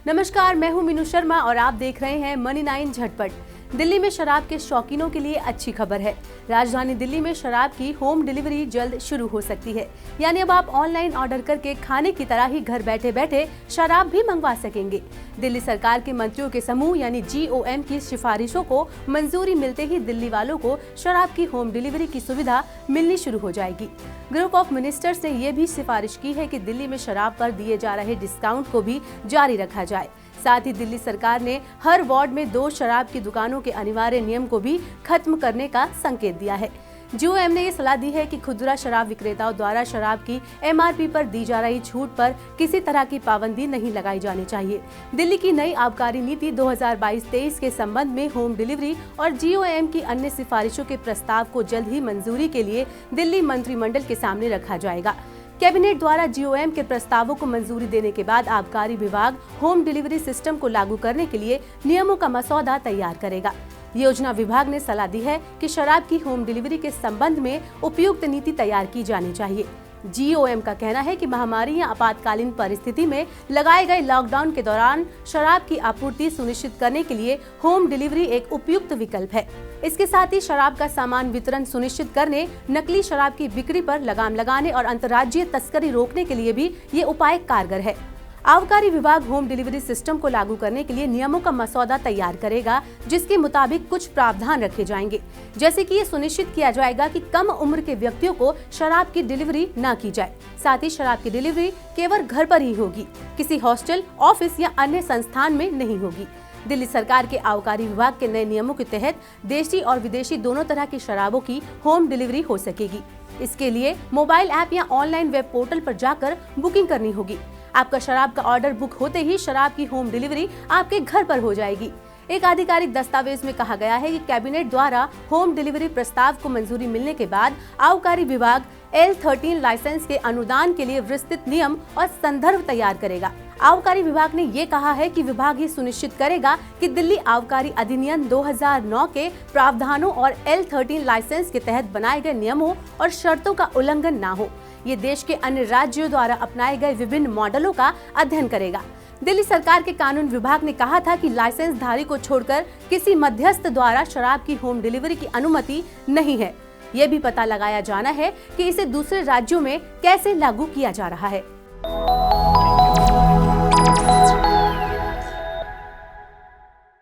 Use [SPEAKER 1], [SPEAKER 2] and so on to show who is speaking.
[SPEAKER 1] नमस्कार, मैं हूं मीनू शर्मा और आप देख रहे हैं मनी 9 झटपट। दिल्ली में शराब के शौकीनों के लिए अच्छी खबर है। राजधानी दिल्ली में शराब की होम डिलीवरी जल्द शुरू हो सकती है। यानी अब आप ऑनलाइन ऑर्डर करके खाने की तरह ही घर बैठे बैठे शराब भी मंगवा सकेंगे। दिल्ली सरकार के मंत्रियों के समूह यानी GOM की सिफारिशों को मंजूरी मिलते ही दिल्ली वालों को शराब की होम डिलीवरी की सुविधा मिलनी शुरू हो जाएगी। ग्रुप ऑफ मिनिस्टर्स ने ये भी सिफारिश की है कि दिल्ली में शराब पर दिए जा रहे डिस्काउंट को भी जारी रखा जाए। साथ ही दिल्ली सरकार ने हर वार्ड में 2 शराब की दुकानों के अनिवार्य नियम को भी खत्म करने का संकेत दिया है। GOM ने ये सलाह दी है कि खुदरा शराब विक्रेताओं द्वारा शराब की MRP पर दी जा रही छूट पर किसी तरह की पाबंदी नहीं लगाई जानी चाहिए। दिल्ली की नई आबकारी नीति 2022-23 के संबंध में होम डिलीवरी और GOM की अन्य सिफारिशों के प्रस्ताव को जल्द ही मंजूरी के लिए दिल्ली मंत्रिमंडल के सामने रखा जाएगा। कैबिनेट द्वारा GOM के प्रस्तावों को मंजूरी देने के बाद आबकारी विभाग होम डिलीवरी सिस्टम को लागू करने के लिए नियमों का मसौदा तैयार करेगा। योजना विभाग ने सलाह दी है कि शराब की होम डिलीवरी के संबंध में उपयुक्त नीति तैयार की जानी चाहिए। GOM का कहना है कि महामारी या आपातकालीन परिस्थिति में लगाए गए लॉकडाउन के दौरान शराब की आपूर्ति सुनिश्चित करने के लिए होम डिलीवरी एक उपयुक्त विकल्प है। इसके साथ ही शराब का सामान वितरण सुनिश्चित करने, नकली शराब की बिक्री पर लगाम लगाने और अंतर्राज्यीय तस्करी रोकने के लिए भी ये उपाय कारगर है। आबकारी विभाग होम डिलीवरी सिस्टम को लागू करने के लिए नियमों का मसौदा तैयार करेगा, जिसके मुताबिक कुछ प्रावधान रखे जाएंगे। जैसे कि ये सुनिश्चित किया जाएगा कि कम उम्र के व्यक्तियों को शराब की डिलीवरी न की जाए। साथ ही शराब की डिलीवरी केवल घर पर ही होगी, किसी हॉस्टल, ऑफिस या अन्य संस्थान में नहीं होगी। दिल्ली सरकार के आबकारी विभाग के नए नियमों के तहत देशी और विदेशी दोनों तरह की शराबों की होम डिलीवरी हो सकेगी। इसके लिए मोबाइल ऐप या ऑनलाइन वेब पोर्टल पर जाकर बुकिंग करनी होगी। आपका शराब का ऑर्डर बुक होते ही शराब की होम डिलीवरी आपके घर पर हो जाएगी। एक आधिकारिक दस्तावेज में कहा गया है कि कैबिनेट द्वारा होम डिलीवरी प्रस्ताव को मंजूरी मिलने के बाद आबकारी विभाग L13 लाइसेंस के अनुदान के लिए विस्तृत नियम और संदर्भ तैयार करेगा। आबकारी विभाग ने ये कहा है कि विभाग ये सुनिश्चित करेगा कि दिल्ली आबकारी अधिनियम 2009 के प्रावधानों और L13 लाइसेंस के तहत बनाए गए नियमों और शर्तों का उल्लंघन न हो। ये देश के अन्य राज्यों द्वारा अपनाए गए विभिन्न मॉडलों का अध्ययन करेगा। दिल्ली सरकार के कानून विभाग ने कहा था कि लाइसेंस धारी को छोड़कर किसी मध्यस्थ द्वारा शराब की होम डिलीवरी की अनुमति नहीं है। ये भी पता लगाया जाना है कि इसे दूसरे राज्यों में कैसे लागू किया जा रहा है।